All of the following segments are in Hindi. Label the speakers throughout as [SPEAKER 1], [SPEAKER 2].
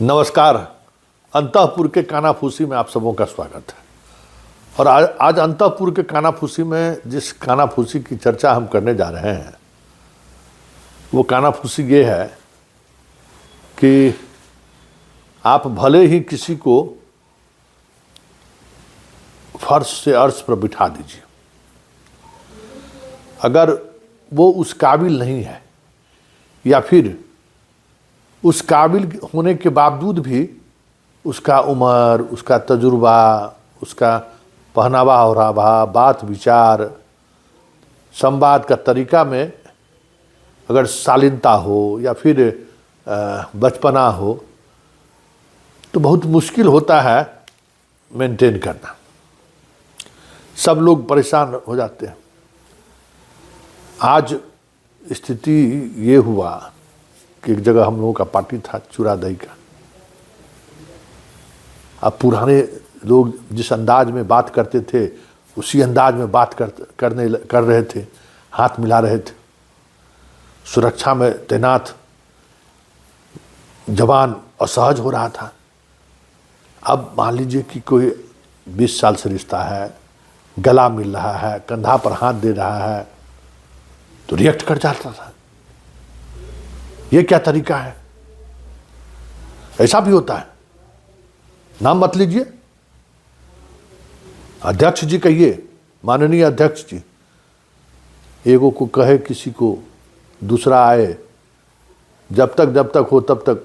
[SPEAKER 1] नमस्कार। अंतःपुर के कानाफूसी में आप सबों का स्वागत है। और आज अंतःपुर के कानाफूसी में जिस कानाफूसी की चर्चा हम करने जा रहे हैं वो कानाफूसी ये है कि आप भले ही किसी को फर्श से अर्श पर बिठा दीजिए, अगर वो उस काबिल नहीं है या फिर उस काबिल होने के बावजूद भी उसका उम्र, उसका तजुर्बा, उसका पहनावा ओढ़ावा, बात विचार, संवाद का तरीका में अगर शालीनता हो या फिर बचपना हो तो बहुत मुश्किल होता है मेंटेन करना। सब लोग परेशान हो जाते हैं। आज स्थिति ये हुआ कि एक जगह हम लोगों का पार्टी था चूरा दही का। अब पुराने लोग जिस अंदाज में बात करते थे उसी अंदाज में बात कर रहे थे, हाथ मिला रहे थे। सुरक्षा में तैनात जवान असहज हो रहा था। अब मान लीजिए कि कोई 20 साल से रिश्ता है, गला मिल रहा है, कंधा पर हाथ दे रहा है तो रिएक्ट कर जाता था। ये क्या तरीका है? ऐसा भी होता है। नाम मत लीजिए, अध्यक्ष जी कहिए, माननीय अध्यक्ष जी। एगो को कहे किसी को, दूसरा आए, जब तक हो तब तक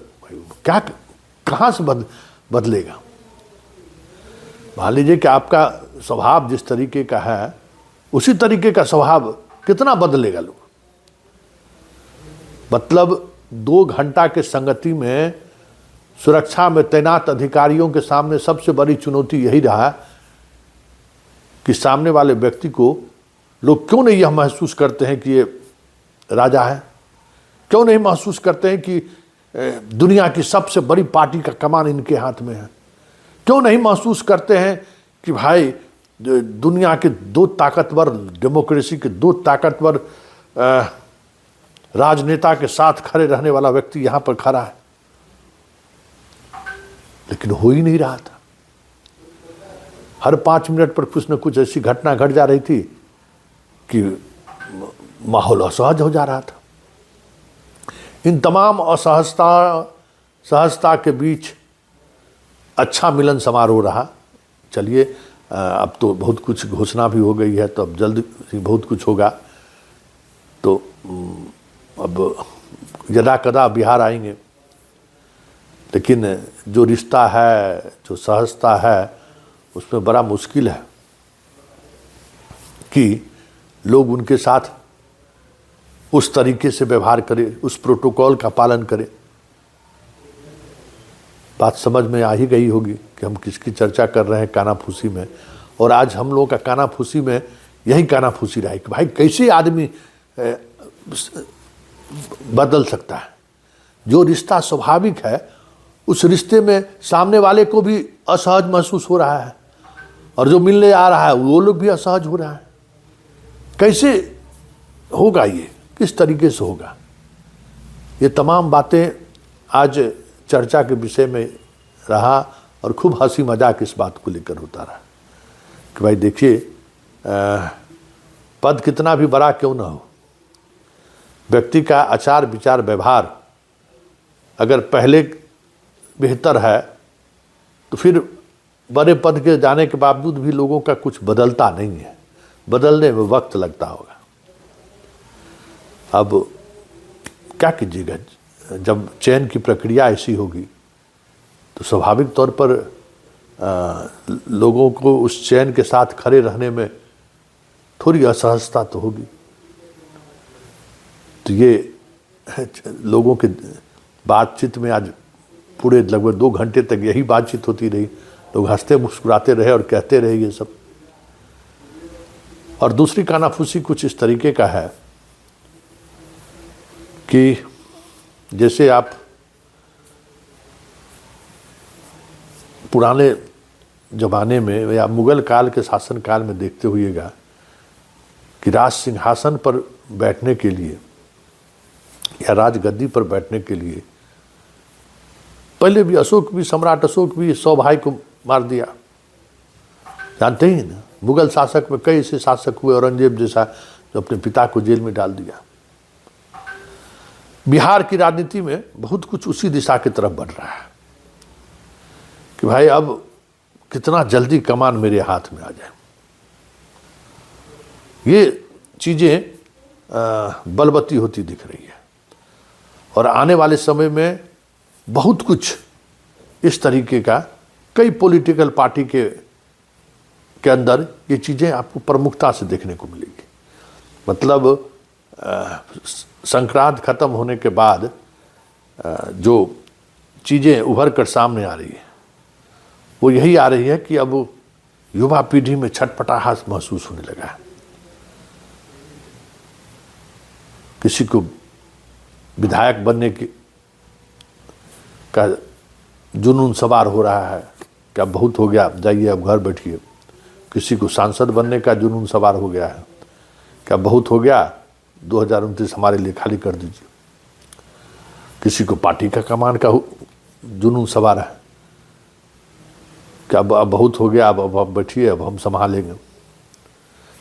[SPEAKER 1] क्या कहां से बदलेगा? मान लीजिए कि आपका स्वभाव जिस तरीके का है उसी तरीके का स्वभाव कितना बदलेगा लोग? मतलब 2 घंटा के संगति में सुरक्षा में तैनात अधिकारियों के सामने सबसे बड़ी चुनौती यही रहा कि सामने वाले व्यक्ति को लोग क्यों नहीं यह महसूस करते हैं कि ये राजा है, क्यों नहीं महसूस करते हैं कि दुनिया की सबसे बड़ी पार्टी का कमान इनके हाथ में है, क्यों नहीं महसूस करते हैं कि भाई दुनिया के 2 ताकतवर, डेमोक्रेसी के 2 ताकतवर राजनेता के साथ खड़े रहने वाला व्यक्ति यहां पर खड़ा है। लेकिन हो ही नहीं रहा था। हर 5 मिनट पर कुछ न कुछ ऐसी घटना घट जा रही थी कि माहौल असहज हो जा रहा था। इन तमाम सहजता के बीच अच्छा मिलन समारोह रहा। चलिए, अब तो बहुत कुछ घोषणा भी हो गई है, तो अब जल्द ही बहुत कुछ होगा। तो अब यदा कदा बिहार आएंगे, लेकिन जो रिश्ता है, जो सहजता है, उसमें बड़ा मुश्किल है कि लोग उनके साथ उस तरीके से व्यवहार करें, उस प्रोटोकॉल का पालन करें। बात समझ में आ ही गई होगी कि हम किसकी चर्चा कर रहे हैं कानाफूसी में। और आज हम लोगों का कानाफूसी में यही कानाफूसी रहा है कि भाई कैसे आदमी बदल सकता है। जो रिश्ता स्वाभाविक है उस रिश्ते में सामने वाले को भी असहज महसूस हो रहा है और जो मिलने आ रहा है वो लोग भी असहज हो रहा है। कैसे होगा ये? किस तरीके से होगा? ये तमाम बातें आज चर्चा के विषय में रहा और खूब हंसी मजाक इस बात को लेकर होता रहा कि भाई देखिए, पद कितना भी बड़ा क्यों ना हो, व्यक्ति का आचार विचार व्यवहार अगर पहले बेहतर है तो फिर बड़े पद के जाने के बावजूद भी लोगों का कुछ बदलता नहीं है। बदलने में वक्त लगता होगा। अब क्या कीजिएगा, जब चयन की प्रक्रिया ऐसी होगी तो स्वाभाविक तौर पर लोगों को उस चयन के साथ खड़े रहने में थोड़ी असहजता तो होगी। तो ये लोगों के बातचीत में आज पूरे लगभग 2 घंटे तक यही बातचीत होती रही। लोग हंसते मुस्कुराते रहे और कहते रहे ये सब। और दूसरी कानाफूसी कुछ इस तरीके का है कि जैसे आप पुराने जमाने में या मुगल काल के शासन काल में देखते हुएगा कि राज सिंहासन पर बैठने के लिए या राजगद्दी पर बैठने के लिए पहले भी अशोक भी, सम्राट अशोक भी 100 भाई को मार दिया, जानते ही ना। मुगल शासक में कई ऐसे शासक हुए, औरंगजेब जैसा, जो अपने पिता को जेल में डाल दिया। बिहार की राजनीति में बहुत कुछ उसी दिशा की तरफ बढ़ रहा है कि भाई अब कितना जल्दी कमान मेरे हाथ में आ जाए। ये चीज़ें बलवती होती दिख रही है और आने वाले समय में बहुत कुछ इस तरीके का कई पॉलिटिकल पार्टी के अंदर ये चीज़ें आपको प्रमुखता से देखने को मिलेगी। मतलब संक्रांत खत्म होने के बाद जो चीज़ें उभर कर सामने आ रही है वो यही आ रही है कि अब युवा पीढ़ी में छटपटाहट महसूस होने लगा है। किसी को विधायक बनने का जुनून सवार हो रहा है कि अब बहुत हो गया, जाइए अब घर बैठिए। किसी को सांसद बनने का जुनून सवार हो गया है कि अब बहुत हो गया, 2029 हमारे लिए खाली कर दीजिए। किसी को पार्टी का कमान का जुनून सवार है कि अब बहुत हो गया, अब बैठिए, अब हम संभालेंगे।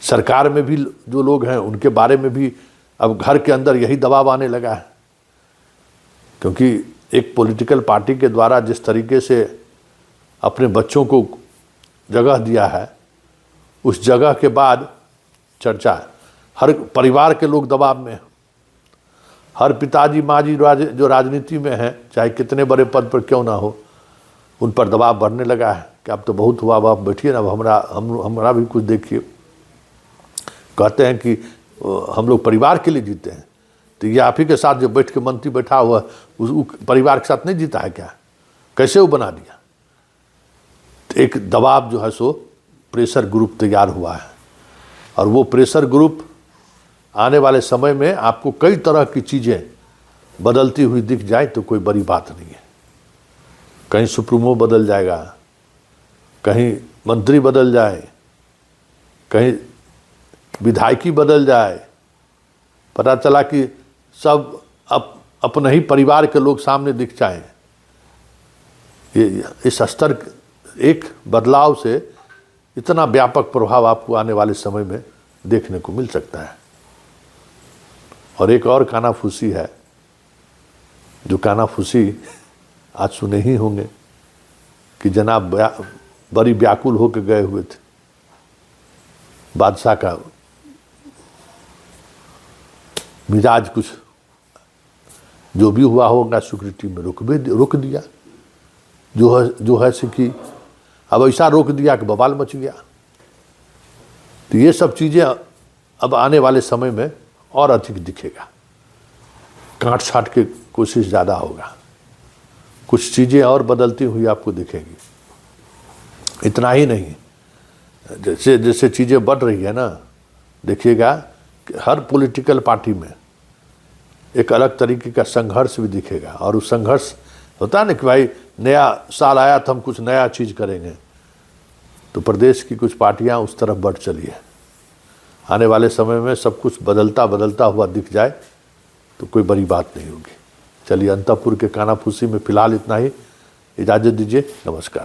[SPEAKER 1] सरकार में भी जो लोग हैं उनके बारे में भी अब घर के अंदर यही दबाव आने लगा है, क्योंकि एक पॉलिटिकल पार्टी के द्वारा जिस तरीके से अपने बच्चों को जगह दिया है, उस जगह के बाद चर्चा है। हर परिवार के लोग दबाव में हैं। हर पिताजी माँ जी जो राजनीति में हैं, चाहे कितने बड़े पद पर क्यों ना हो, उन पर दबाव बढ़ने लगा है कि अब तो बहुत हुआ, अब आप बैठिए ना, अब हमारा भी कुछ देखिए। कहते हैं कि हम लोग परिवार के लिए जीते हैं, तो ये आप ही के साथ जो बैठ के मंत्री बैठा हुआ उस परिवार के साथ नहीं जीता है क्या? कैसे वो बना दिया? तो एक दबाव जो है सो प्रेशर ग्रुप तैयार हुआ है और वो प्रेशर ग्रुप आने वाले समय में आपको कई तरह की चीज़ें बदलती हुई दिख जाए तो कोई बड़ी बात नहीं है। कहीं सुप्रीमो बदल जाएगा, कहीं मंत्री बदल जाए, कहीं विधायकी बदल जाए, पता चला कि सब अपने ही परिवार के लोग सामने दिख जाएं। ये इस स्तर एक बदलाव से इतना व्यापक प्रभाव आपको आने वाले समय में देखने को मिल सकता है। और एक और कानाफूसी है, जो कानाफूसी आज सुने ही होंगे कि जनाब बड़ी व्याकुल होकर गए हुए थे। बादशाह का मिजाज कुछ जो भी हुआ होगा सिक्योरिटी में रोक दिया, जो है कि अब ऐसा रोक दिया कि बवाल मच गया। तो ये सब चीज़ें अब आने वाले समय में और अधिक दिखेगा, काट छाट के कोशिश ज़्यादा होगा, कुछ चीज़ें और बदलती हुई आपको दिखेगी। इतना ही नहीं, जैसे जैसे चीज़ें बढ़ रही है ना, देखिएगा कि हर पॉलिटिकल पार्टी में एक अलग तरीके का संघर्ष भी दिखेगा। और उस संघर्ष होता है ना कि भाई नया साल आया तो हम कुछ नया चीज़ करेंगे, तो प्रदेश की कुछ पार्टियां उस तरफ बढ़ चली है। आने वाले समय में सब कुछ बदलता हुआ दिख जाए तो कोई बड़ी बात नहीं होगी। चलिए, अंतःपुर के कानाफूसी में फिलहाल इतना ही, इजाज़त दीजिए, नमस्कार।